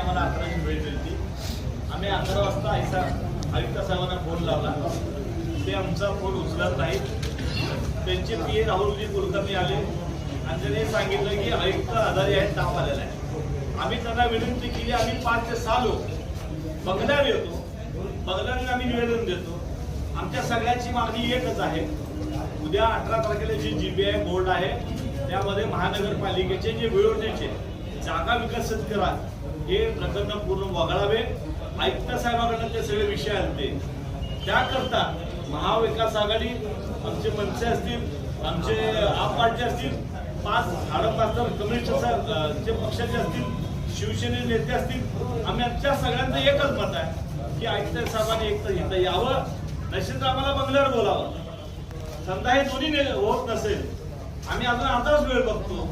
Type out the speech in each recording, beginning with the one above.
आम्हाला 11ची वेळ दिली. आम्ही 11 वाजता आयुक्त साहेबांना फोन लावला. ते आमचा फोन उचलत नाहीत. त्यांचे पीए राहुलजी कुलकर्णी आले आणि त्यांनी सांगितलं की आयुक्त आजारी आहेत, ताप आलेला आहे. आम्ही त्यांना विनंती केली. आम्ही 5 ते 6 लोक बंगल्यावर येतो, बंगल्यावर आम्ही निवेदन देतो. आमच्या सगळ्यांची मागणी एकच आहे. उद्या 18 तारखेला जी GBI बोर्ड आहे त्यामध्ये महानगरपालिकेचे जे विरोधीचे जागा विकसित करा हे प्रकरण पूर्ण वगळावे. आयुक्त साहेबांकडून ते सगळे विषय आले. त्याकरता महाविकास आघाडी, आमचे मनसे असतील, आमचे आप पार्टी असतील, 5 कम्युनिस्ट पक्षाचे असतील, शिवसेने नेते असतील, आम्ही आमच्या सगळ्यांचं एकच मत आहे की आयुक्त साहेबांनी एकतर इथं यावं, नसेल तर आम्हाला बंगल्यावर बोलावं. समजा हे दोन्ही होत नसेल, आम्ही अजून आताच वेळ बघतो.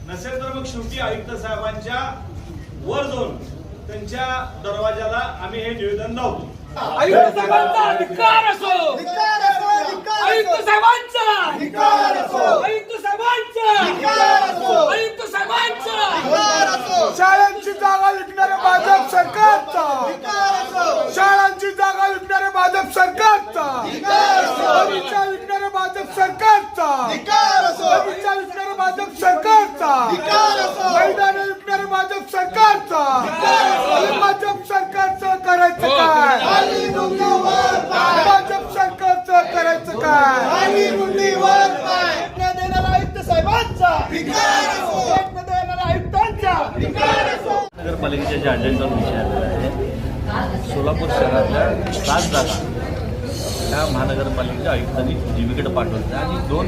नसेल तर मग शेवटी आयुक्त साहेबांच्या वर जाऊन त्यांच्या दरवाजाला आम्ही हे निवेदन लावतो. आयुक्त साहेबांचा अधिकार असो, आयुक्त साहेबांचा अधिकार असो, आयुक्त साहेबांचा अधिकार असो, आयुक्त साहेबांचा अधिकार असो. शाळांची जागा विकणाऱ्या भाजप सरकारचा अधिकार असो, शाळांची जागा विकणाऱ्या भाजप सरकारचा अधिकार असो, बगीचा विकणाऱ्या भाजप सरकारचा अधिकार असो, बगीचा विकणाऱ्या भाजप सरकारचा अधिकार असो, मैदाने विकणाऱ्या भाजप सरकारचा अधिकार असो. भाजप सरकारचं करायचं काय? भाजप सरकारचं करायचं काय? देणारा आयुक्त साहेबांचा अधिकार असो, देणारा आयुक्तांचा अधिकार असो. नगरपालिकेच्या ज्या अजेंडावर विषय आलेला आहे, सोलापूर शहरातल्या 7 जागा त्या महानगरपालिकेच्या आयुक्तांनी जीबीकडे पाठवल्या आणि 2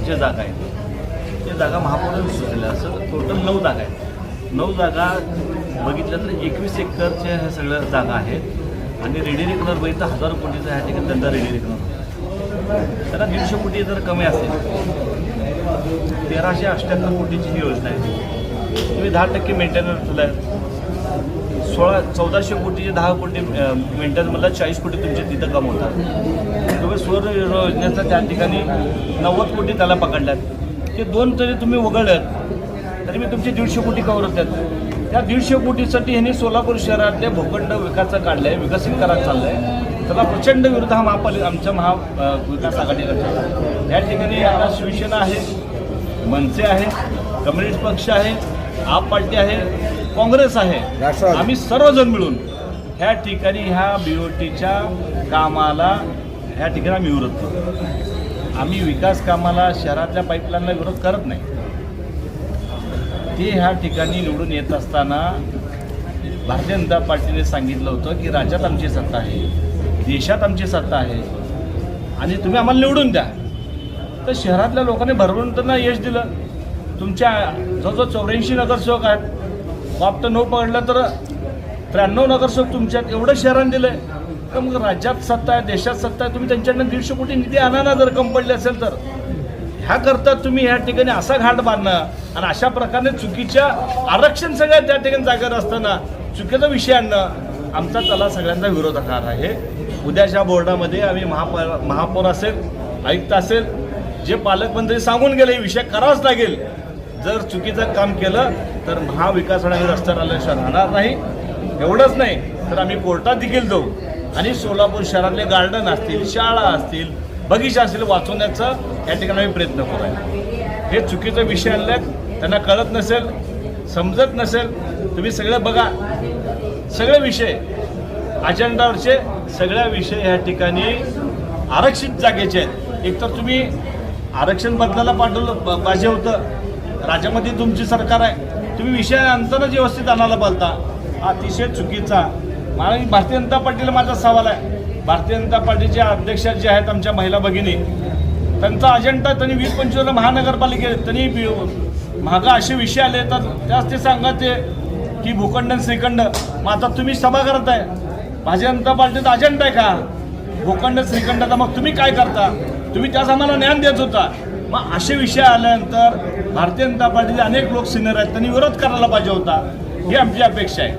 ज्या जागा आहेत त्या जागा महापौरांनी सुचलेल्या. असं टोटल 9 जागा आहेत. 9 जागा बघितल्या तर 21 एकरच्या ह्या सगळ्या जागा आहेत आणि रेडी रेकनर बघितलं 1000 कोटीचा ह्या ठिकाणी त्यांचा रेडी रेकनर. त्यांना 150 कोटी जर कमी असेल, 1378 कोटीची ही योजना आहे. तुम्ही 10% मेंटेनन्स दिला आहे. 1400 कोटीचे 10 कोटी मेंटेनन्समधला 40 कोटी तुमचे तिथं कम होतात. तुम्ही सौर योजनेचा त्या ठिकाणी 90 कोटी त्याला पकडल्यात. ते 2 तरी तुम्ही वगळल्यात तरी मी तुमचे 150 कोटी कवर होतात. त्या 150 कोटीसाठी ह्यांनी सोलापूर शहरातले भूखंड विकास काढले, विकसित करायला चाललं आहे. त्याला प्रचंड विरोध हा आमच्या महाविकास आघाडीला आहे. या ठिकाणी आता शिवसेना आहे, मनसे आहे, कम्युनिस्ट पक्ष आहे, आप पार्टी आहे, काँग्रेस आहे. आम्ही सर्वजण मिळून ह्या ठिकाणी ह्या BOTच्या कामाला ह्या ठिकाणी आम्ही विरोध करतो. आम्ही विकास कामाला, शहरातल्या पाईपलाईनला विरोध करत नाही. ते ह्या ठिकाणी निवडून येत असताना भारतीय जनता पार्टीने सांगितलं होतं की राज्यात आमची सत्ता आहे, देशात आमची सत्ता आहे आणि तुम्ही आम्हाला निवडून द्या. तर शहरातल्या लोकांनी भरभरून त्यांना यश दिलं. तुमच्या जवळजवळ 84 नगरसेवक आहेत. बाप तर 9 पकडलं तर 93 नगरसेवक तुमच्यात. एवढं शहरांनी दिलं आहे तर मग राज्यात सत्ता आहे, देशात सत्ता आहे. तुम्ही त्यांच्याकडनं 150 कोटी निधी आणा ना जर कम पडले असेल तर. ह्या करता तुम्ही ह्या ठिकाणी असा घाट बांधणं आणि अशा प्रकारे चुकीच्या आरक्षण सगळ्या त्या ठिकाणी जागेवर असताना चुकीचा विषय आणणं आमचा त्याला सगळ्यांचा विरोध असणार आहे. उद्याच्या बोर्डामध्ये आम्ही महापौर असेल, आयुक्त असेल, जे पालकमंत्री सांगून गेले हे विषय करावाच लागेल. जर चुकीचं काम केलं तर महाविकास आघाडी रस्त्यावर आल्याशिवाय राहणार नाही. एवढंच नाही तर आम्ही कोर्टात देखील जाऊ आणि सोलापूर शहरातले गार्डन असतील, शाळा असतील, बगीचा असतील वाचवण्याचा या ठिकाणी आम्ही प्रयत्न करूया. हे चुकीचा विषय आणल्यात, त्यांना कळत नसेल, समजत नसेल. तुम्ही सगळं बघा, सगळे विषय अजेंडावरचे सगळ्या विषय ह्या ठिकाणी आरक्षित जागेचे आहेत. एकतर तुम्ही आरक्षण बदलायला पाठवलं पाहिजे होतं. राज्यामध्ये तुमची सरकार आहे, तुम्ही विषय आणताना व्यवस्थित आणायला बोलता, अतिशय चुकीचा. मला भारतीय जनता पार्टीला माझा सवाल आहे. भारतीय जनता पार्टीच्या अध्यक्षा जे आहेत आमच्या महिला भगिनी, त्यांचा अजेंडा त्यांनी 20-25 महानगरपालिकेत त्यांनी मागं असे विषय आले तर त्याच ते सांगत की भूखंड श्रीखंड. मग आता तुम्ही सभा करत आहे, भारतीय जनता पार्टीचा अजेंडा आहे का भूखंड श्रीखंडाचा? मग तुम्ही काय करता? तुम्ही त्याच आम्हाला ज्ञान देत होता. मग असे विषय आल्यानंतर भारतीय जनता पार्टीचे अनेक लोक सिनियर आहेत, त्यांनी विरोध करायला पाहिजे होता. ही आमची अपेक्षा आहे.